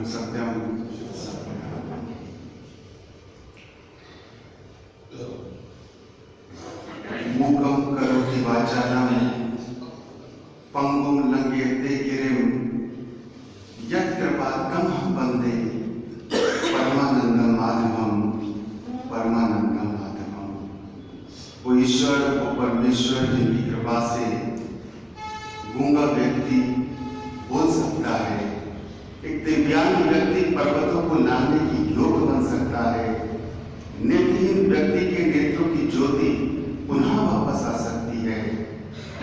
सत्यम मूकं करोति वाचालं पंगुं लंघयते गिरिं यत्कृपात्तमहं वन्दे परमानंदं माधवं परमानंदं माधवं। वो ईश्वर, वो परमेश्वर जिनकी कृपा से गूंगा व्यक्ति बोल सकता है, एक दिव्यांग व्यक्ति पर्वतों को लांघने की योग बन सकता है, नेत्रहीन व्यक्ति के नेत्रों की ज्योति पुनः वापस आ सकती है।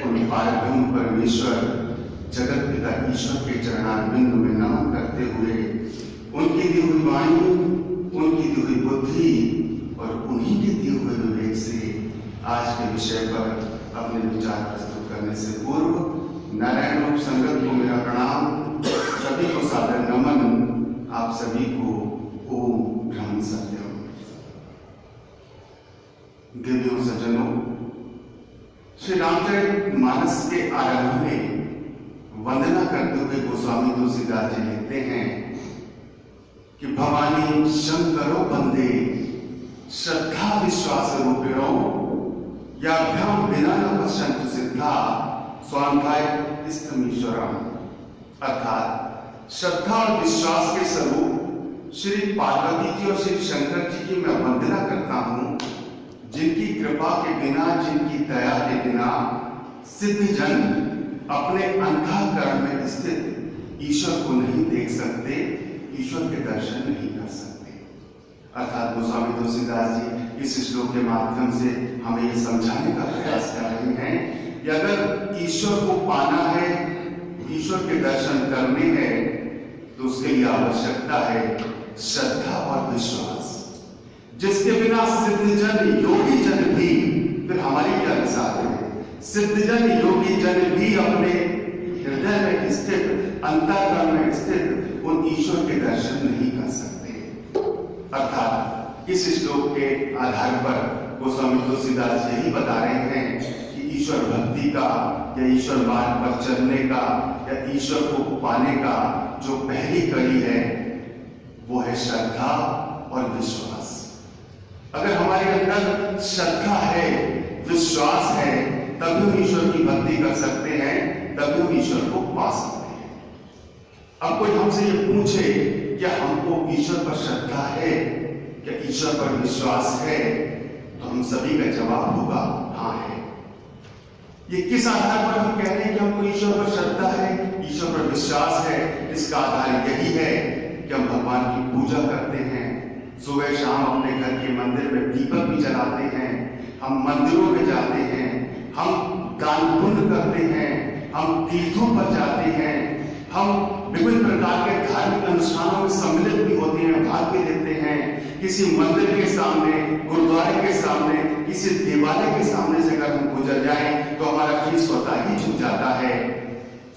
उन पारब्रह्म परमेश्वर जगत पिता ईश्वर के चरणारविंद में नमन करते हुए उनकी दी हुई वाणी, उनकी दी हुई बुद्धि और उन्हीं के दिए हुए विवेक से आज के विषय पर अपने विचार प्रस्तुत करने से पूर्व नारायण रूप संगत को मेरा प्रणाम, सभी को सादर नमन, आप सभी को ओम ब्रह्म सत्यम। देवियों सज्जनों, श्री रामचरितमानस के आरंभ में वंदना करते हुए गोस्वामी तुलसीदास जी लिखते हैं कि भवानी शंकरो बंदे श्रद्धा विश्वास रूपिणो याभ्याम बिना न पश्यन्तु सिद्धा स्वाध्याय इष्टमीश्वरम। अर्थात श्रद्धा और विश्वास के स्वरूप श्री पार्वती जी और श्री शंकर जी की मैं वंदना करता हूं, जिनकी कृपा के बिना, जिनकी दया के बिना सिद्ध जन अपने अंतःकरण में स्थित ईश्वर को नहीं देख सकते, ईश्वर के दर्शन नहीं कर सकते। अर्थात गोस्वामी तुलसीदास जी इस श्लोक के माध्यम से हमें यह समझाने का प्रयास कर रहे हैं कि अगर ईश्वर को पाना है, ईश्वर के दर्शन करने हैं, तो उसके लिए आवश्यकता है श्रद्धा और विश्वास, जिसके बिना सिद्धजन योगी जन भी, फिर हमारी क्या मिसाल है, सिद्धजन योगी जन भी अपने हृदय में स्थित, अंतःकरण में स्थित उन ईश्वर के दर्शन नहीं कर सकते। अर्थात इस श्लोक के आधार पर गोस्वामी तुलसीदास यही बता रहे हैं कि ईश्वर भक्ति का या ईश्वर मार्ग पर चलने का या ईश्वर को पाने का जो पहली कड़ी है वो है श्रद्धा और विश्वास। अगर हमारे अंदर श्रद्धा है, विश्वास है, तभी हम ईश्वर की भक्ति कर सकते हैं, तभी हम ईश्वर को पा सकते हैं। अब कोई हमसे ये पूछे क्या हमको ईश्वर पर श्रद्धा है, क्या ईश्वर पर विश्वास है, तो हम सभी का जवाब होगा हाँ है। ये किस आधार पर हम कह रहे हैं कि हमको ईश्वर पर श्रद्धा है, ईश्वर पर विश्वास है? इसका आधार यही है कि हम भगवान की पूजा करते हैं, सुबह शाम अपने घर के मंदिर में दीपक भी जलाते हैं, हम मंदिरों में जाते हैं, हम दान पुण्य करते हैं, हम तीर्थों पर जाते हैं, हम विभिन्न प्रकार के धार्मिक अनुष्ठानों में सम्मिलित भी होते हैं, भाग भी लेते हैं। किसी मंदिर के सामने, गुरुद्वारे के सामने, किसी देवालय के सामने से अगर हम गुजर जाएं तो हमारा दिल स्वतः ही झुक जाता है।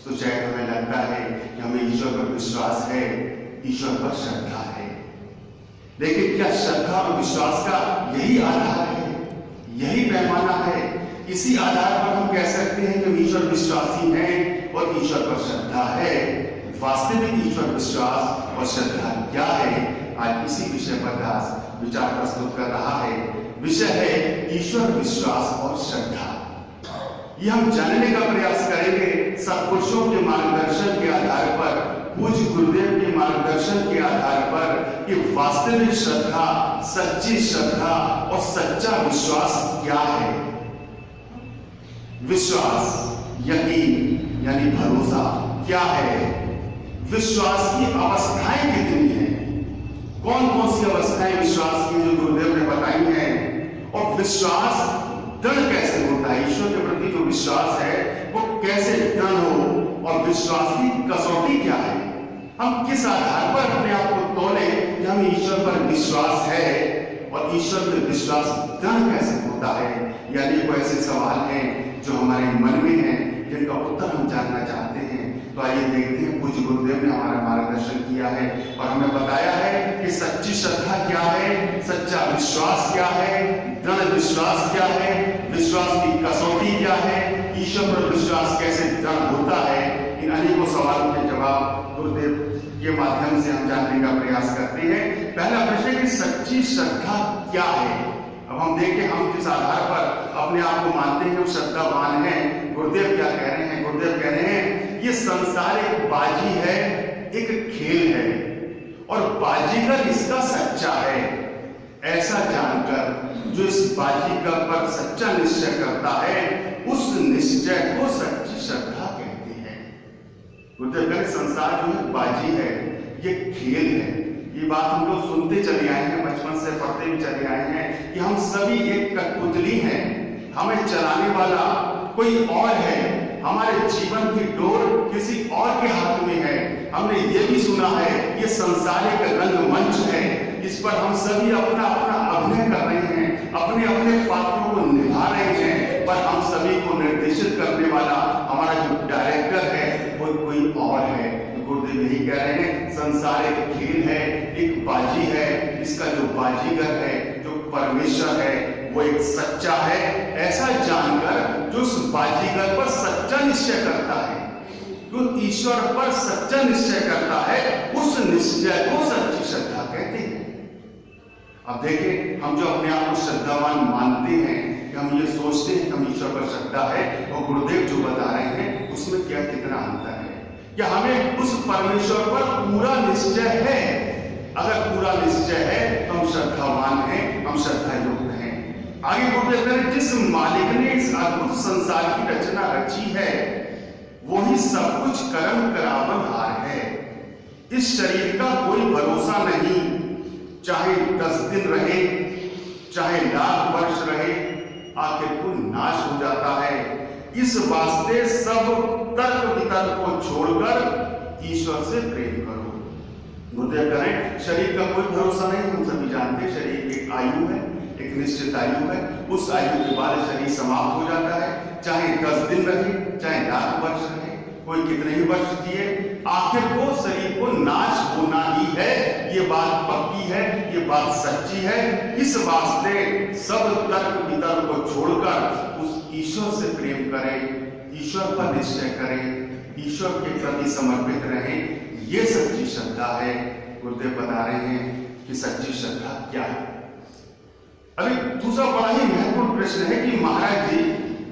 तो शायद हमें लगता है कि हमें ईश्वर पर विश्वास है, ईश्वर पर श्रद्धा है। लेकिन क्या श्रद्धा और विश्वास का यही आधार है, यही पैमाना है? इसी आधार पर हम कह सकते हैं कि हम ईश्वर विश्वासी हैं और ईश्वर पर श्रद्धा है। वास्तविक ईश्वर विश्वास और श्रद्धा क्या है, आज इसी विषय पर दास विचार प्रस्तुत कर रहा है। विषय है ईश्वर विश्वास और श्रद्धा। यह हम जानने का प्रयास करेंगे सत्पुरुषों के मार्गदर्शन के आधार पर, पूज्य गुरुदेव के मार्गदर्शन के आधार पर, कि वास्तविक श्रद्धा, सच्ची श्रद्धा और सच्चा विश्वास क्या है। विश्वास, यकीन यानी भरोसा क्या है? विश्वास की अवस्थाएं कितनी हैं? कौन कौन सी अवस्थाएं विश्वास की जो गुरुदेव ने बताई हैं? और विश्वास दृढ़ कैसे होता है? ईश्वर के प्रति जो विश्वास है वो कैसे दृढ़ हो, और विश्वास की कसौटी क्या है? हम किस आधार पर अपने आप को तोले कि हमें ईश्वर पर विश्वास है और ईश्वर में विश्वास दृढ़ कैसे होता है? यानी वो ऐसे सवाल हैं जो हमारे मन में हैं, जिनका उत्तर हम जानना चाहते हैं। तो आइए देखते हैं, पूज्य गुरुदेव ने हमारा मार्गदर्शन किया है और हमें बताया है कि सच्ची श्रद्धा क्या है, सच्चा विश्वास क्या है, दृढ़ विश्वास क्या है, विश्वास की कसौटी क्या है, ईश्वर पर विश्वास कैसे दृढ़ होता है। इन अनेकों सवालों के जवाब गुरुदेव के माध्यम से हम जानने का प्रयास करते हैं। पहला प्रश्न है कि सच्ची श्रद्धा क्या है। अब हम देखें, हम जिस आधार पर अपने आप को मानते हैं हम श्रद्धावान हैं, गुरुदेव क्या कह रहे हैं। गुरुदेव कह रहे हैं ये संसार एक बाजी है, एक खेल है और बाजीगर इसका सच्चा है। ऐसा जानकर जो इस बाजीगर पर सच्चा निश्चय करता है उस निश्चय को सच्ची श्रद्धा कहते हैं। गुरुदेव कह रहे संसार जो है बाजी है, ये खेल है। ये बात हम लोग सुनते चले आए हैं, बचपन से पढ़ते भी चले आए हैं कि हम सभी एक कठपुतली हैं, हमें चलाने वाला कोई और है, हमारे जीवन की डोर किसी और के हाथ में है। हमने ये भी सुना है ये संसार एक रंगमंच है, इस पर हम सभी अपना अपना अभिनय कर रहे हैं, अपने अपने पात्रों को निभा रहे हैं, पर हम सभी को निर्देशित करने वाला हमारा जो डायरेक्टर है वो कोई और है। गुरुदेव यही कह रहे हैं संसार एक खेल है, एक बाजी है, इसका जो बाजीगर है, जो परमेश्वर है वो एक सच्चा है। ऐसा जानकर जो उस बाजीगर पर सच्चा निश्चय करता है, जो ईश्वर पर सच्चा निश्चय करता है, उस निश्चय को सच्ची श्रद्धा कहते हैं। अब देखिए, हम जो अपने आप को श्रद्धावान मानते हैं, कि हम ये सोचते हैं कि हम ईश्वर पर श्रद्धा है, और गुरुदेव जो बता रहे हैं उसमें क्या कितना अंतर है। क्या हमें उस परमेश्वर पर पूरा निश्चय है? अगर पूरा निश्चय है तो हम श्रद्धावान हैं, हम श्रद्धा युक्त हैं। आगे गुरुदेव कह रहे जिस मालिक ने इस अद्भुत संसार की रचना रची है वही सब कुछ कर्म करावनहार है। इस शरीर का कोई भरोसा नहीं, चाहे 10 दिन रहे, चाहे लाख वर्ष रहे, आखिर को नाश हो जाता है। इस वास्ते सब तर्क वितर्क को छोड़कर ईश्वर से प्रेम करो। गुरुदेव करें शरीर का कोई भरोसा नहीं, हम सभी जानते हैं शरीर एक आयु है, एक निश्चित आयु है, उस आयु के बाद शरीर समाप्त हो जाता है, चाहे 10 दिन रहे, चाहे लाख वर्ष रहे, कोई कितने ही वर्ष जिए, आखिर को शरीर को नाश होना ही है। ये बात पक्की है, ये बात सच्ची है। इस वास्ते सब तर्क वितर्क को छोड़कर उस ईश्वर से प्रेम करें, ईश्वर पर निश्चय करें, ईश्वर के प्रति समर्पित रहें। ये सच्ची श्रद्धा है। गुरुदेव बता रहे हैं कि सच्ची श्रद्धा क्या है। अभी दूसरा बड़ा ही महत्वपूर्ण प्रश्न है कि महाराज जी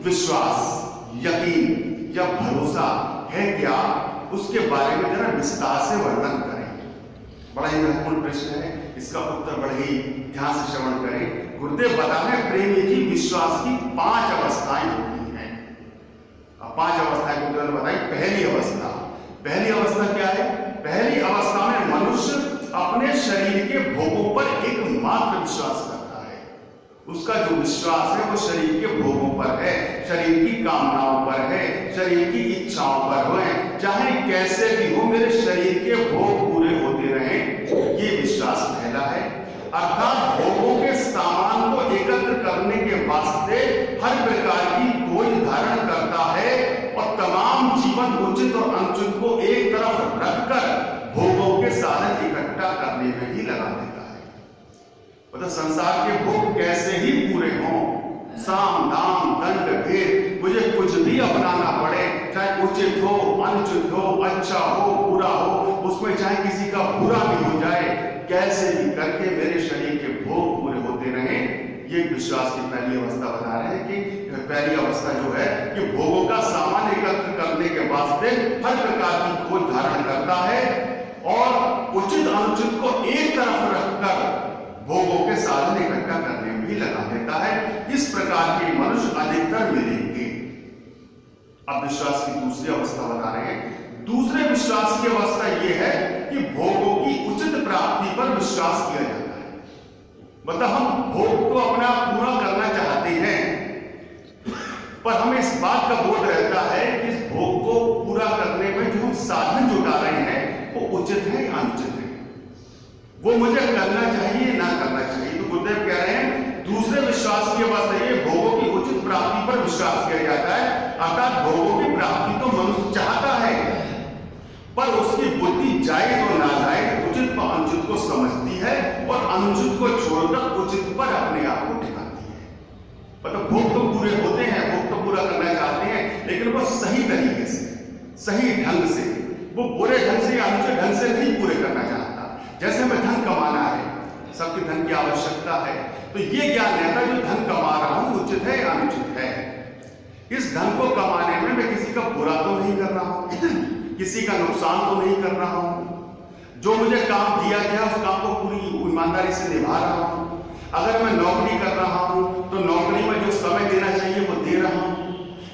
विश्वास, यकीन या भरोसा है क्या, उसके बारे में जरा विस्तार से वर्णन करें। बड़ा ही महत्वपूर्ण प्रश्न है, इसका उत्तर बड़े ही ध्यान से श्रवण करें। गुरुदेव बता रहे हैं प्रेमी जी विश्वास की 5 अवस्थाएं होती हैं। अब 5 अवस्थाएं गुरुदेव ने बताई। पहली अवस्था क्या है? पहली अवस्था में मनुष्य अपने शरीर के भोगों पर एकमात्र विश्वास करता है। उसका जो विश्वास है वो शरीर के भोगों पर है, शरीर की कामनाओं पर है, शरीर की इच्छाओं पर है। चाहे कैसे भी हो मेरे शरीर के भोग पूरे होते रहें, ये विश्वास पहला है। अर्थात भोगों के सामान को एकत्र करने के वास्ते हर प्रकार की खोज धारण करता है और तमाम जीवन उचित और अनुचित को एक तरफ रखकर भोगों के साधन इकट्ठा करने में ही लगा देता है। मतलब संसार के भोग कैसे ही पूरे हों, साम दाम दंड भेद, मुझे कुछ भी अपनाना पड़े, चाहे उचित हो अनुचित हो, अच्छा हो बुरा हो, उसमें चाहे किसी का बुरा भी हो जाए, कैसे भी करके मेरे शरीर के भोग पूरे होते रहें। ये विश्वास की पहली अवस्था बता रहे हैं कि पहली अवस्था जो है कि भोगों का सामान एकत्र करने के वास्ते हर प्रकार की खोज धारण करता है और उचित अनुचित को एक तरफ रखकर भोगों के साधन इकट्ठा करने में ही लगा देता है। इस प्रकार के मनुष्य अधिकतर मिलेंगे। अब विश्वास की दूसरी अवस्था बता रहे हैं। दूसरे विश्वास की अवस्था यह है कि भोगों की उचित प्राप्ति पर विश्वास किया जाता है। मतलब हम भोग तो अपना पूरा करना चाहते हैं, पर हमें इस बात का बोध रहता है कि इस भोग को पूरा करने में जो हम साधन जुटा रहे हैं वो उचित है या अनुचित है, वो मुझे करना चाहिए ना करना चाहिए। तो गुरुदेव कह रहे हैं दूसरे विश्वास की अवस्था ये भोगों की उचित प्राप्ति पर विश्वास किया जाता है। अर्थात भोगों की प्राप्ति तो मनुष्य चाहता है, पर उसकी बुद्धि जायज और नाजायज, उचित व अनुचित को समझती है और अनुचित को छोड़कर उचित पर अपने आप को टिकाती है। मतलब भोग तो पूरे होते हैं, भोग तो पूरा करना चाहते हैं, लेकिन वो सही तरीके से, सही ढंग से, वो बुरे ढंग से या अनुचित ढंग से नहीं पूरे करना चाहता। जैसे हमें धन कमाना है, सबके धन की आवश्यकता है, तो ये ज्ञान रहता है जो धन कमा रहा हूं उचित है या अनुचित है। इस धन को कमाने में मैं किसी का बुरा तो नहीं कर रहा हूं, किसी का नुकसान तो नहीं कर रहा हूं। जो मुझे काम दिया गया उस काम को पूरी ईमानदारी से निभा रहा हूं। अगर मैं नौकरी कर रहा हूं तो नौकरी में जो समय देना चाहिए वो दे रहा हूं।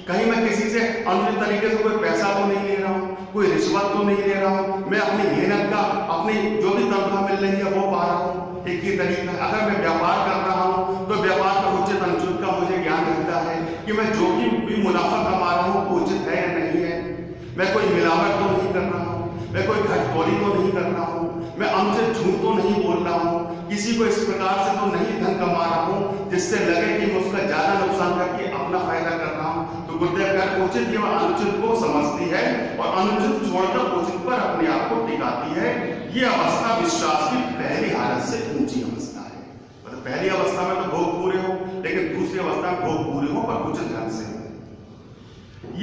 कहीं मैं किसी से अनुचित तरीके से कोई पैसा तो नहीं ले रहा हूं, कोई रिश्वत तो नहीं ले रहा हूं। मैं अपनी मेहनत का अपनी जो भी तनख्वाह मिल रही है वो पा रहा हूं। एक ही तरीका, अगर मैं व्यापार कर रहा हूं तो व्यापार का उचित अनुचित का मुझे ज्ञान रहता है कि मैं जो भी मुनाफा कमा रहा हूं वो उचित है या नहीं है। मैं कोई मिलावट तो नहीं कर रहा हूं, मैं कोई घटखोरी तो नहीं कर रहा हूं, मैं अनुचित झूठ तो नहीं बोल रहा हूं, किसी को इस प्रकार से तो नहीं धन कमा रहा हूं जिससे लगे कि मैं उसका ज्यादा नुकसान करके अपना फायदा कर रहा हूं। तो गुरुदेव का उचित एवं अनुचित को समझती है और अनुचित छोड़कर उचित पर अपने आप को टिकाती है। ये अवस्था विश्वास की पहली हालत से ऊंची अवस्था है। मतलब पहली अवस्था में तो भोग पूरे हो, लेकिन दूसरी अवस्था में भोग पूरे हो पर उचित ढंग से।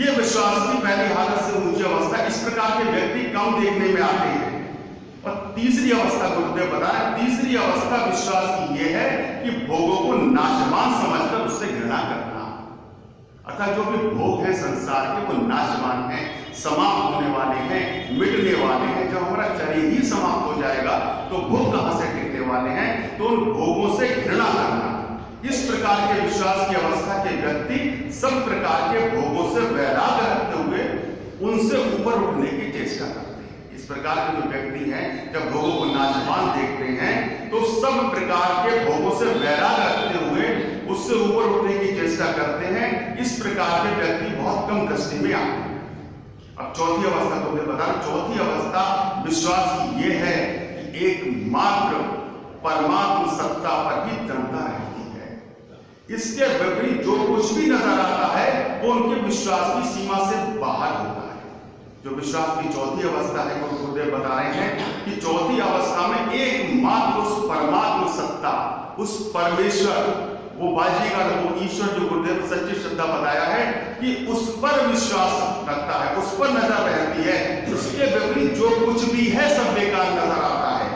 ये विश्वास की पहली हालत से ऊंची अवस्था, इस प्रकार के व्यक्ति कम देखने में आते हैं। और तीसरी अवस्था गुरुदेव बताया, तीसरी अवस्था विश्वास की यह है कि भोगों को नाशवान समझकर उससे घृणा करना। अर्थात जो भी भोग है संसार के वो नाशवान है, समाप्त होने वाले हैं, मिटने वाले हैं। जब हमारा शरीर ही समाप्त हो जाएगा तो भोग कहां से टिकने वाले हैं, तो उन भोगों से घृणा करना। इस प्रकार के विश्वास की अवस्था के व्यक्ति सब प्रकार के भोगों से वैराग्य रखते हुए उनसे ऊपर उठने की चेष्टा करते हैं। इस प्रकार के जो व्यक्ति हैं जब भोगों को नाशवान देखते हैं तो सब प्रकार के भोगों से वैराग्य रखते हुए उससे ऊपर उठने की चेष्टा करते हैं। इस प्रकार के व्यक्ति बहुत कम दृष्टि में आते हैं। अब चौथी अवस्था को बता रहे, चौथी अवस्था विश्वास की यह है कि एकमात्र परमात्म सत्ता पर ही दृढ़ता रहती है। इसके विपरीत जो कुछ भी नजर आता है वो उनके विश्वास की सीमा से बाहर होता है। जो विश्वास की चौथी अवस्था है, गुरुदेव बता रहे हैं कि चौथी अवस्था में एकमात्र उस परमात्म सत्ता, उस परमेश्वर, वो बाजीगर, वो ईश्वर जो गुरुदेव सच्ची श्रद्धा बताया है कि उस पर विश्वास रखता है, उस पर नजर रहती है। उसके विपरीत जो कुछ भी है सब बेकार नजर आता है।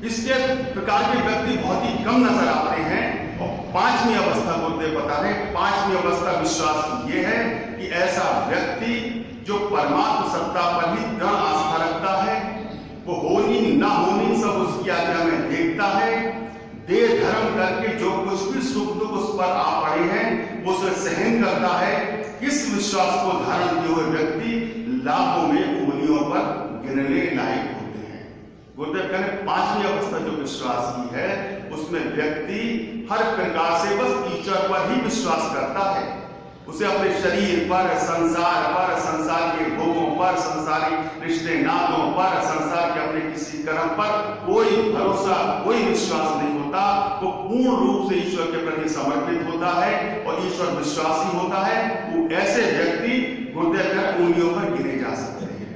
इसके प्रकार के व्यक्ति बहुत ही कम नजर आते हैं। और पांचवी अवस्था गुरुदेव बता रहे हैं, पांचवी अवस्था विश्वास की ये है कि ऐसा व्यक्ति जो परमात्म सत्ता पर ही दृढ़ आस्था रखता है, वो होनी ना होनी सब उसकी आज्ञा में देखता है, देह धर्म करके जो कुछ भी सुख दुख उस पर आ पड़े हैं वो उसे सहन करता है। इस विश्वास को धारण किए हुए व्यक्ति लाखों में उंगलियों पर गिनने लायक होते हैं। गुरुदेव कहने पांचवी अवस्था जो विश्वास की है उसमें व्यक्ति हर प्रकार से बस ईश्वर पर ही विश्वास करता है। उसे अपने शरीर पर, संसार के भोगों पर, संसारी रिश्ते नातों पर, संसार के अपने किसी कर्म पर कोई भरोसा, कोई विश्वास नहीं होता। वो पूर्ण रूप से ईश्वर के प्रति समर्पित होता है और ईश्वर विश्वासी होता है। वो ऐसे व्यक्ति गुरुदेव कर उंगलियों पर गिने जा सकते हैं।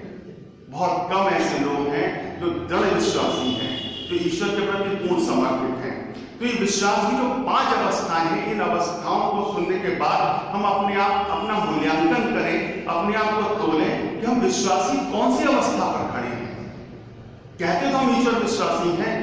बहुत कम ऐसे लोग हैं जो दृढ़ विश्वासी हैं, जो ईश्वर के प्रति पूर्ण समर्पित हैं। तो ये विश्वास की जो 5 अवस्थाएं हैं, इन अवस्थाओं को सुनने के बाद हम अपना मूल्यांकन करें, अपने आप को तोलें कि हम विश्वासी कौन सी अवस्था पर खड़े हैं। कहते तो हम ईश्वर विश्वासी हैं,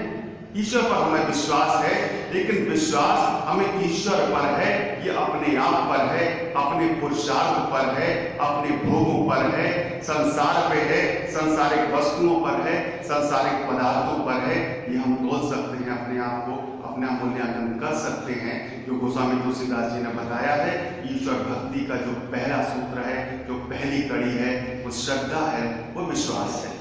ईश्वर पर हमें विश्वास है, लेकिन विश्वास हमें ईश्वर पर है, ये अपने आप पर है, अपने पुरुषार्थ पर है, अपने भोगों पर है, संसार पे है, संसारिक वस्तुओं पर है, संसारिक पदार्थों पर है। ये हम तोल सकते हैं अपने आप को, अपना मूल्यांकन कर सकते हैं। जो गोस्वामी तुलसीदास जी ने बताया है, ईश्वर भक्ति का जो पहला सूत्र है, जो पहली कड़ी है, वो श्रद्धा है, वो विश्वास है।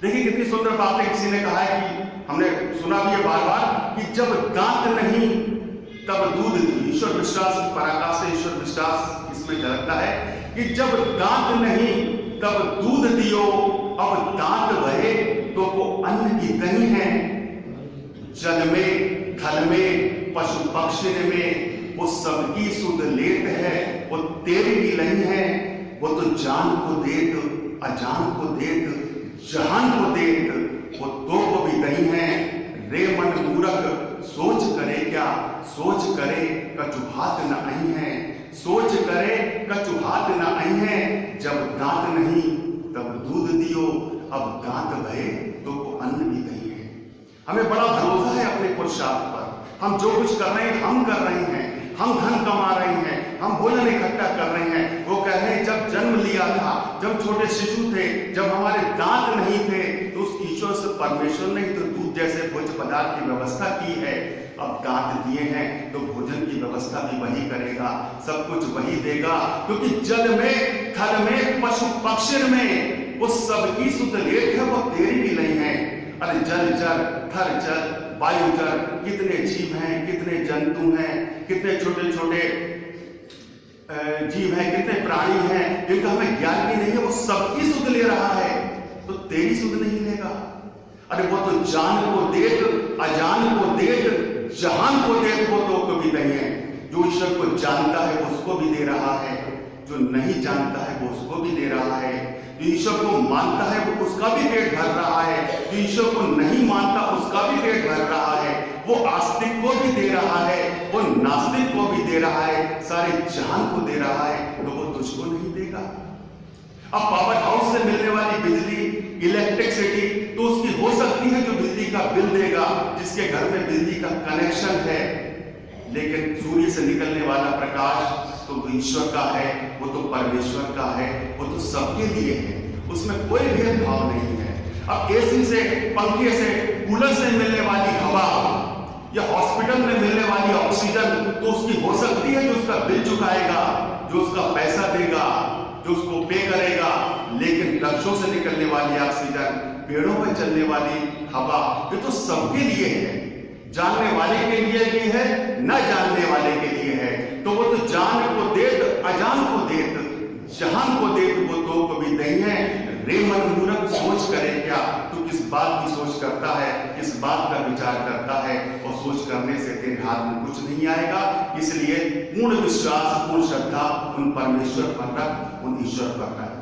देखिए कितनी सुंदर बात है। किसी ने कहा है कि हमने सुना भी है बार बार कि जब दांत नहीं तब दूध दी। ईश्वर विश्वास की पराकाष्ठा से ईश्वर विश्वास इसमें झलकता है कि जब दांत नहीं तब दूध दियो, अब दांत भरे तो वो अन्न की तनी है। जल में, थल में, पशु पक्षी में वो सबकी सुध लेत है, वो तेरी भी नहीं है। वो तो जान को देत, अजान को देत, जहान को देत, वो तो को भी नहीं है। रे मन मूरख सोच करे क्या, सोच करे कचुहात न आई है, सोच करे कचुहात न आई है। जब दांत नहीं तब दूध दियो, अब दांत भये तो को अन्न भी नहीं है। हमें बड़ा भरोसा है अपने पुरुषार्थ पर। हम जो कुछ कर रहे हैं हम कर रहे हैं, हम धन कमा रहे हैं, हम भोजन इकट्ठा कर रहे हैं। वो कह रहे हैं जब जन्म लिया था, जब छोटे शिशु थे, जब हमारे दांत नहीं थे, तो उस ईश्वर से परमेश्वर ने तो दूध जैसे भोज्य पदार्थ की व्यवस्था की है। अब दांत दिए हैं तो भोजन की व्यवस्था भी वही करेगा, सब कुछ वही देगा, क्योंकि जल में, थल में, पशु पक्षी में वो सबकी सुध लेख है, वो तेरी भी नहीं है। अरे जल जल, थल जल, वायु जल, कितने जीव हैं, कितने जंतु हैं, कितने छोटे छोटे जीव हैं, कितने प्राणी हैं जिनका हमें ज्ञान भी नहीं है, वो सबकी सुध ले रहा है, तो तेरी सुध नहीं लेगा। अरे वो तो जान को देख, अजान को देख, जहान को देख, वो तो कभी नहीं है। जो ईश्वर को जानता है उसको भी दे रहा है, जो नहीं जानता है वो उसको भी दे रहा है। जो ईश्वर को मानता है वो उसका भी पेट भर रहा है, जो ईश्वर को नहीं मानता उसका भी पेट भर रहा है। वो आस्तिक को भी दे रहा है, वो नास्तिक को भी दे रहा है, सारे जहान को दे रहा है, तो वो तुझको नहीं देगा। अब पावर हाउस से मिलने वाली बिजली, इलेक्ट्रिसिटी, तो उसकी हो सकती है जो बिजली का बिल देगा, जिसके घर में बिजली का कनेक्शन है, लेकिन सूर्य से निकलने वाला प्रकाश तो ईश्वर का है, वो तो परमेश्वर का है, वो तो सबके लिए है, उसमें कोई भेदभाव नहीं है। अब एसी से, पंखे से, कूलर से मिलने वाली हवा या हॉस्पिटल में मिलने वाली ऑक्सीजन, तो उसकी हो सकती है जो उसका बिल चुकाएगा, जो उसका पैसा देगा, जो उसको पे करेगा, लेकिन वृक्षों से निकलने वाली ऑक्सीजन, पेड़ों पर चलने वाली हवा, ये तो सबके लिए है। जानने वाले के लिए भी है, न जानने वाले के लिए है। तो वो तो जान को देत, अजान को देत, जहान को देत, वो तो कभी नहीं है। रे मन मूर्ख सोच करे क्या, तू किस बात की सोच करता है, किस बात का विचार करता है, और सोच करने से तेरे हाथ में कुछ नहीं आएगा। इसलिए पूर्ण विश्वास, पूर्ण श्रद्धा उन परमेश्वर पर रख, उन ईश्वर पर रख।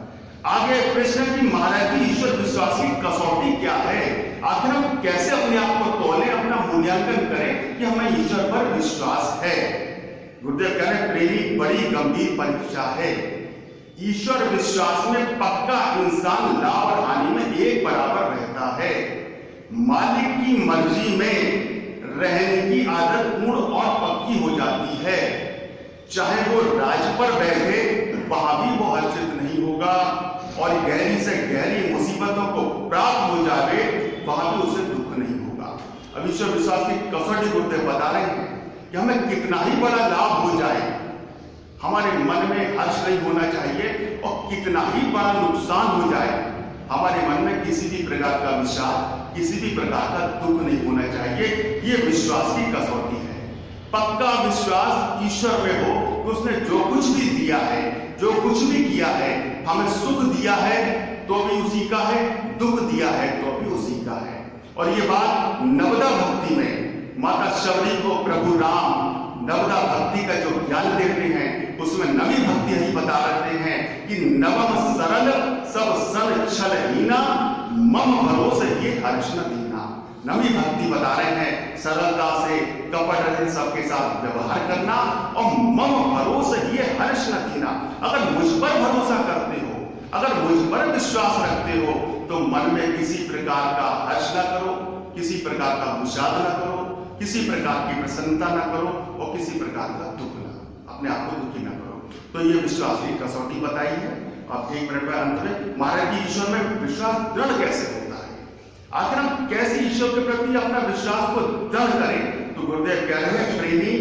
आगे प्रश्न की महाराज जी ईश्वर विश्वास की कसौटी क्या है? आखिर हम कैसे अपने आप को तौलें, अपना मूल्यांकन करें कि हमें ईश्वर पर विश्वास है? गुरुदेव कह रहे प्रेमी बड़ी गंभीर परीक्षा है। ईश्वर विश्वास में पक्का इंसान लाभ और हानि में एक बराबर रहता है। मालिक की मर्जी में रहने की आदत पूर्ण और पक्की हो जाती है। चाहे वो राज पर बैठे, वहां भी वो हर्षित नहीं होगा, और गहरी से गहरी मुसीबतों को प्राप्त हो जाए, वहां भी उसे दुख नहीं होगा। अब ईश्वर विश्वास की कसौटी गुरुदेव बता रहे हैं कि हमें कितना ही बड़ा लाभ हो जाए, हमारे मन में हर्ष नहीं होना चाहिए, और कितना ही बड़ा नुकसान हो जाए, हमारे मन में किसी भी प्रकार का विषाद, किसी भी प्रकार का दुख नहीं होना चाहिए। ये विश्वास की कसौटी है। पक्का विश्वास ईश्वर में हो कि उसने जो कुछ भी दिया है, जो कुछ भी किया है, हमें सुख दिया है तो भी उसी का है, दुख दिया है तो भी उसी का है। और ये बात नवदा भक्ति में माता शबरी को प्रभु राम नवदा भक्ति का जो ज्ञान देते हैं, उसमें नवी भक्ति यही बता रहे हैं कि नवम सरल सब सन छलहीना, मम भरोसे ये हर्ष न दीना। नवी भक्ति बता रहे हैं सरलता से, कपट रहित सबके साथ व्यवहार करना, और मम भरोसे ये हर्ष न दीना। अगर मुझ पर भरोसा करते हो, अगर मुझ पर विश्वास रखते हो, तो मन में किसी प्रकार का हर्ष न करो, किसी प्रकार का विषाद न करो, किसी प्रकार की प्रसन्नता न करो, और किसी प्रकार का दुख न, अपने आप को दुखी न करो। तो ये विश्वास की कसौटी बताई है। अब एक मिनट में अंत में महाराज जी ईश्वर में विश्वास दृढ़ कैसे होता है, आखिर हम कैसे ईश्वर के प्रति अपना विश्वास को दृढ़ करें? तो गुरुदेव कह रहे हैं प्रेमी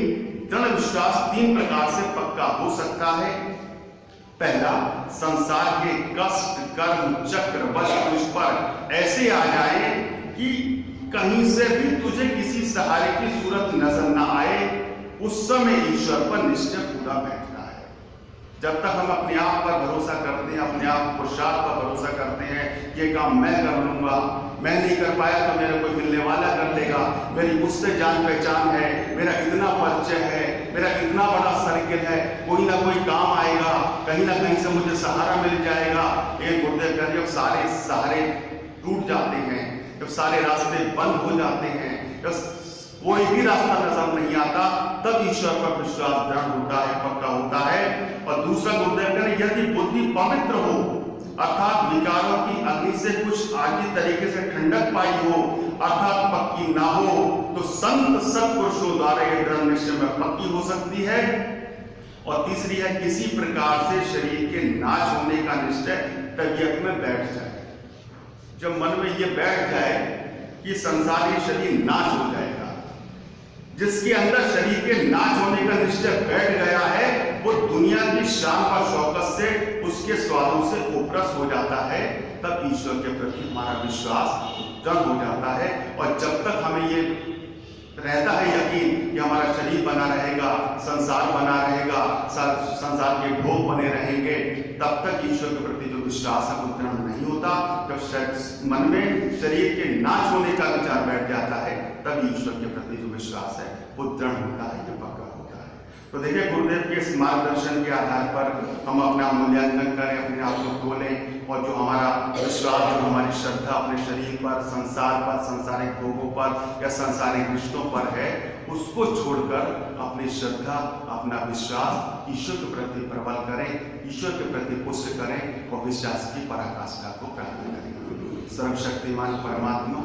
दृढ़ विश्वास 3 प्रकार से पक्का हो सकता है। पहला, संसार के कष्ट, कर्म, चक्र, वश तुझ पर ऐसे आ जाए कि कहीं से भी तुझे किसी सहारे की सूरत नजर ना आए, उस समय ईश्वर पर निश्चय पूरा बैठता है। जब तक हम अपने आप पर भरोसा करते हैं, अपने आप पुरुषार्थ पर भरोसा करते हैं, ये काम मैं कर लूंगा, मैं नहीं कर पाया तो मेरा कोई मिलने वाला कर लेगा, मेरी उससे जान पहचान है, मेरा इतना परिचय है, मेरा इतना बड़ा सर्किल है, कोई ना कोई काम आएगा, कहीं ना कहीं से मुझे सहारा मिल जाएगा। ये गुरुदेव कह रहे सारे सहारे टूट जाते हैं, जब सारे रास्ते बंद हो जाते हैं, जब कोई भी रास्ता नजर नहीं आता, तब ईश्वर पर विश्वास दृढ़ होता है, पक्का होता है। और दूसरा गुरुदेव कह रहे यदि बुद्धि पवित्र हो, अर्थात विकारों की अग्नि से कुछ आदि तरीके से ठंडक पाई हो, अर्थात पक्की ना हो, तो संत सत्पुरुषों द्वारा यह दृढ़ निश्चय में पक्की हो सकती है। और तीसरी है किसी प्रकार से शरीर के नाश होने का निश्चय तबीयत में बैठ जाए। जब मन में यह बैठ जाए कि संसारी शरीर नाश हो जाएगा, जिसके अंदर शरीर के नाश होने का निश्चय बैठ गया है, वो दुनिया की शान और शौकत से, उसके स्वादों से उपरस हो जाता है। तब ईश्वर के प्रति हमारा विश्वास दृढ़ हो जाता है। और जब तक हमें ये रहता है यकीन कि हमारा शरीर बना रहेगा, संसार बना रहेगा, संसार के भोग बने रहेंगे, तब तक ईश्वर के प्रति जो विश्वास है वो दृढ़ नहीं होता। जब मन में शरीर के नाश होने का विचार बैठ जाता है, तब ईश्वर के प्रति जो विश्वास है वो दृढ़ होता है, ये पक्का होता है। तो देखिए, गुरुदेव के इस मार्गदर्शन के आधार पर हम अपना मूल्यांकन करें, अपने आप को तोलें, और जो हमारा विश्वास, जो हमारी श्रद्धा अपने शरीर पर, संसार पर, सांसारिक भोगों पर या सांसारिक रिश्तों पर है, उसको छोड़कर अपनी श्रद्धा, अपना विश्वास ईश्वर के प्रति प्रबल करें, ईश्वर के प्रति पुष्ट करें और विश्वास की पराकाष्ठा को प्राप्त करें। सर्वशक्तिमान परमात्मा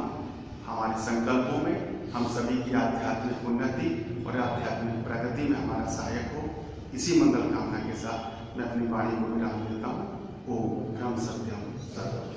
हमारे संकल्पों में हम सभी की आध्यात्मिक उन्नति और आध्यात्मिक प्रगति में हमारा सहायक हो। इसी मंगल कामना के साथ मैं अपनी वाणी को विराम देता हूँ। ओम ब्रह्म सत्यम सर्वम।